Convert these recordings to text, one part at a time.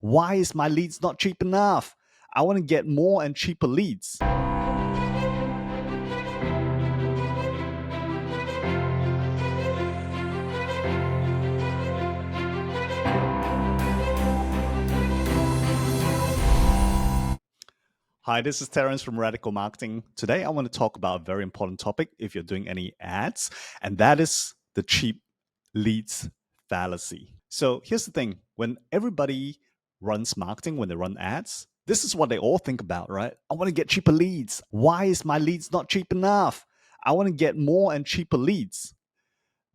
Why is my leads not cheap enough? I want to get more and cheaper leads. Hi, this is Terrence from Radical Marketing. Today, I want to talk about a very important topic if you're doing any ads, and that is the cheap leads fallacy. So here's the thing. When everybody runs marketing, when they run ads, this is what they all think about, right? I want to get cheaper leads. Why is my leads not cheap enough? I want to get more and cheaper leads.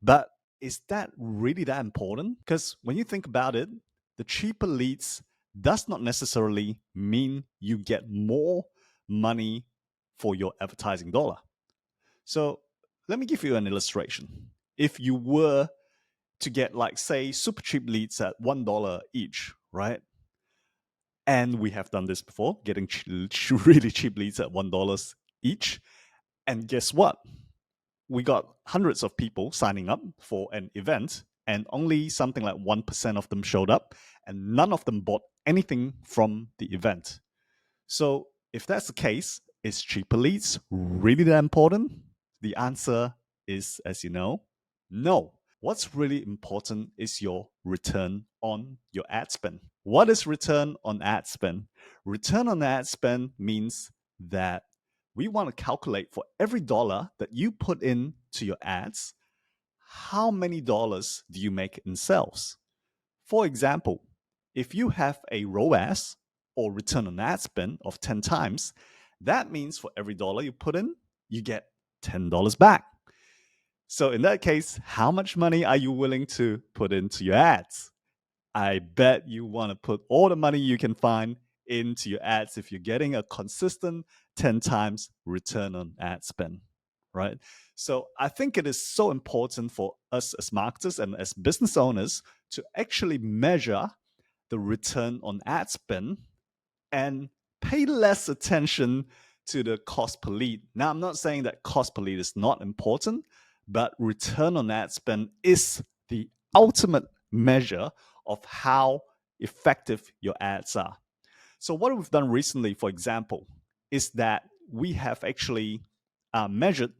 But is that really that important? Because when you think about it, the cheaper leads does not necessarily mean you get more money for your advertising dollar. So let me give you an illustration. If you were to get, like, say, super cheap leads at $1 each, right? And we have done this before, getting really cheap leads at $1 each. And guess what? We got hundreds of people signing up for an event, and only something like 1% of them showed up, and none of them bought anything from the event. So if that's the case, is cheaper leads really that important? The answer is, as you know, no. What's really important is your return on your ad spend. What is return on ad spend? Return on ad spend means that we want to calculate for every dollar that you put in to your ads, how many dollars do you make in sales? For example, if you have a ROAS, or return on ad spend, of 10 times, that means for every dollar you put in, you get $10 back. So in that case, how much money are you willing to put into your ads? I bet you want to put all the money you can find into your ads if you're getting a consistent 10 times return on ad spend, right? So I think it is so important for us as marketers and as business owners to actually measure the return on ad spend and pay less attention to the cost per lead. Now, I'm not saying that cost per lead is not important, but return on ad spend is the ultimate measure of how effective your ads are. So what we've done recently, for example, is that we have actually measured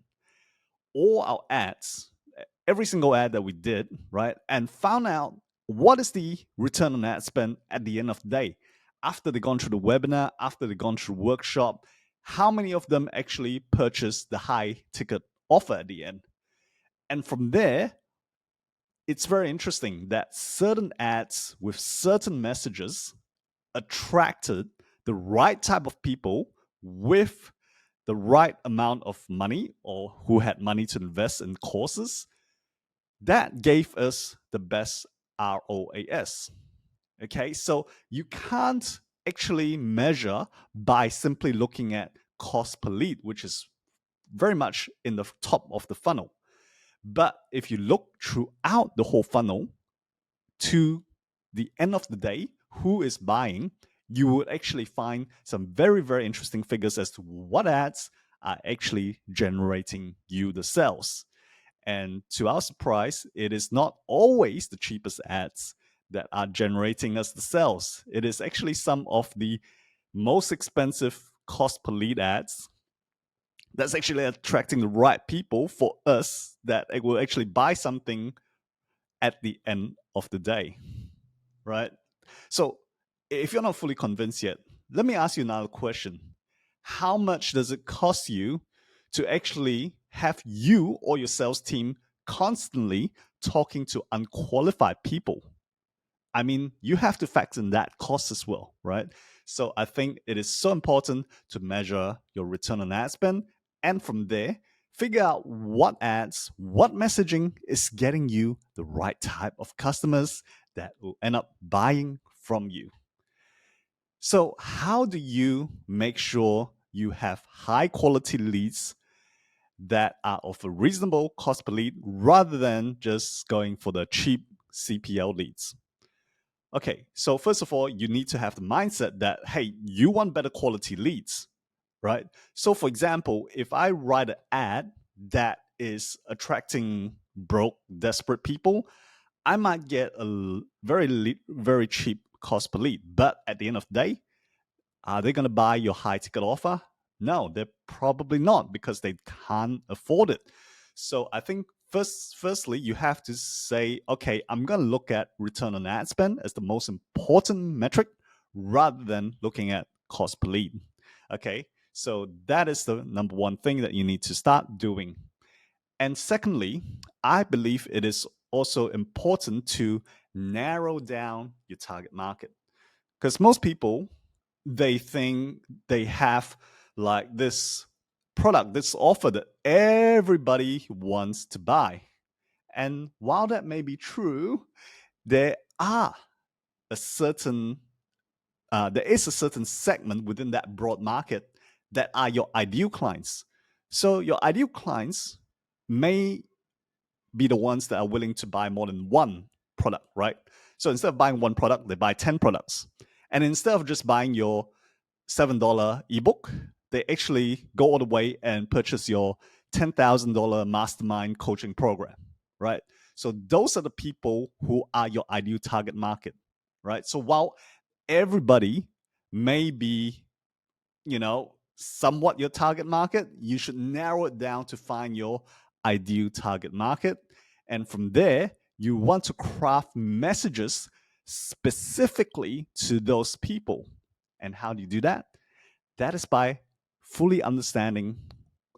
all our ads, every single ad that we did, right? And found out what is the return on ad spend at the end of the day. After they've gone through the webinar, after they've gone through workshop, how many of them actually purchase the high ticket offer at the end? And from there, it's very interesting that certain ads with certain messages attracted the right type of people with the right amount of money, or who had money to invest in courses. That gave us the best ROAS. Okay, so you can't actually measure by simply looking at cost per lead, which is very much in the top of the funnel. But if you look throughout the whole funnel to the end of the day, who is buying, you would actually find some very, very interesting figures as to what ads are actually generating you the sales. And to our surprise, it is not always the cheapest ads that are generating us the sales. It is actually some of the most expensive cost per lead ads that's actually attracting the right people for us that will actually buy something at the end of the day, right? So if you're not fully convinced yet, let me ask you another question. How much does it cost you to actually have you or your sales team constantly talking to unqualified people? I mean, you have to factor in that cost as well, right? So I think it is so important to measure your return on ad spend, and from there, figure out what ads, what messaging is getting you the right type of customers that will end up buying from you. So how do you make sure you have high quality leads that are of a reasonable cost per lead rather than just going for the cheap CPL leads? Okay, so first of all, you need to have the mindset that, hey, you want better quality leads, right? So for example, if I write an ad that is attracting broke, desperate people, I might get a very cheap cost per lead. But at the end of the day, are they going to buy your high ticket offer? No, they're probably not, because they can't afford it. So I think firstly, you have to say, okay, I'm going to look at return on ad spend as the most important metric rather than looking at cost per lead. Okay, so that is the number one thing that you need to start doing. And secondly, I believe it is also important to narrow down your target market, because most people, they think they have like this product, this offer that everybody wants to buy. And while that may be true, there are a certain there is a certain segment within that broad market that are your ideal clients. So your ideal clients may be the ones that are willing to buy more than one product, right? So instead of buying one product, they buy 10 products. And instead of just buying your $7 ebook, they actually go all the way and purchase your $10,000 mastermind coaching program, right? So those are the people who are your ideal target market, right? So while everybody may be, somewhat your target market, you should narrow it down to find your ideal target market. And from there, you want to craft messages specifically to those people. And how do you do that? That is by fully understanding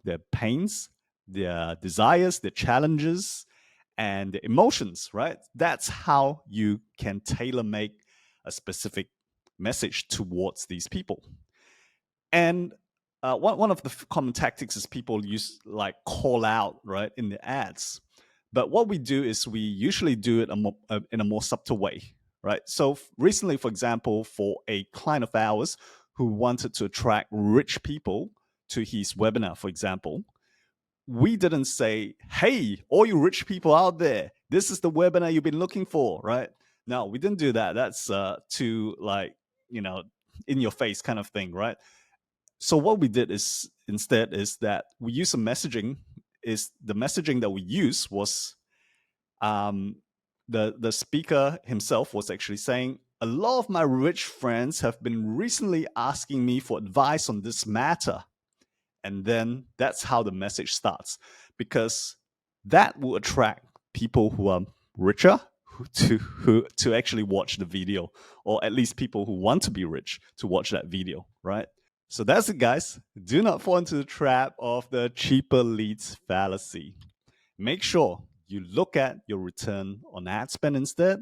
their pains, their desires, their challenges, and their emotions, right? That's how you can tailor make a specific message towards these people. And one of the common tactics is people use like call out, right, in the ads. But what we do is we usually do it in a more subtle way, right? So recently, for example, for a client of ours who wanted to attract rich people to his webinar, for example, we didn't say, hey, all you rich people out there, this is the webinar you've been looking for, right? No, we didn't do that. That's too in your face kind of thing, right? So what we did is instead is that we use some messaging. Is the messaging that we use was the speaker himself was actually saying, a lot of my rich friends have been recently asking me for advice on this matter. And then that's how the message starts, because that will attract people who are richer to actually watch the video, or at least people who want to be rich to watch that video, right? So that's it, guys. Do not fall into the trap of the cheaper leads fallacy. Make sure you look at your return on ad spend instead.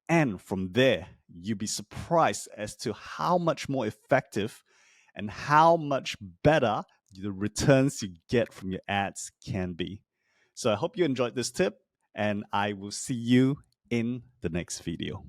And from there, you'll be surprised as to how much more effective and how much better the returns you get from your ads can be. So I hope you enjoyed this tip, and I will see you in the next video.